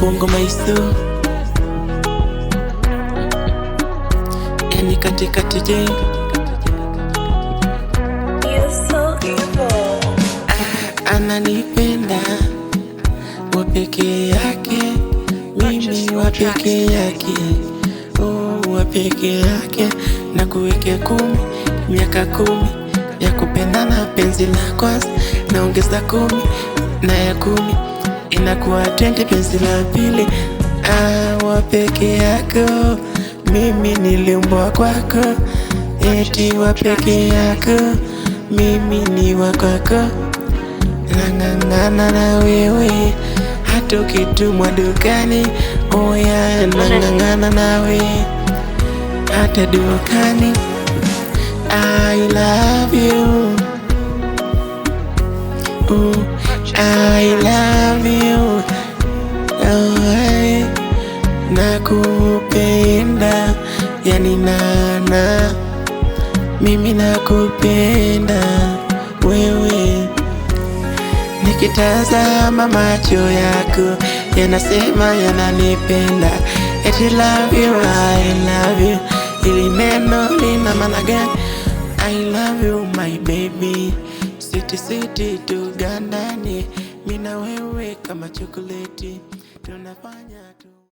ufungo maiso, yani katikati je. Ananipenda wa peke yake, mimi wa peke yake, oh wa peke yake. Na kuwekea 10 miaka 10 ya kupendana, penzi la kwanza naongeza 10 na ya 10 inakuwa 20, penzi la pili. Wa peke yako, mimi niliumbwa kwako, eti wa peke yako, mimi ni wa kwako. Nang'ang'ana na wewe hata ukitumwa dukani, oh yeah, nang'ang'ana nawe hata dukani. I love you, oh, I love you, oh, nakupenda, yani nana, mimi nakupenda wewe. Nikitazama macho yako yanasema yananipenda, eti love you, I love you. Ili neno lina maana gani? I love you my baby, sweet sweet tugandane, mimi na wewe kama chokoleti tunafanya tu.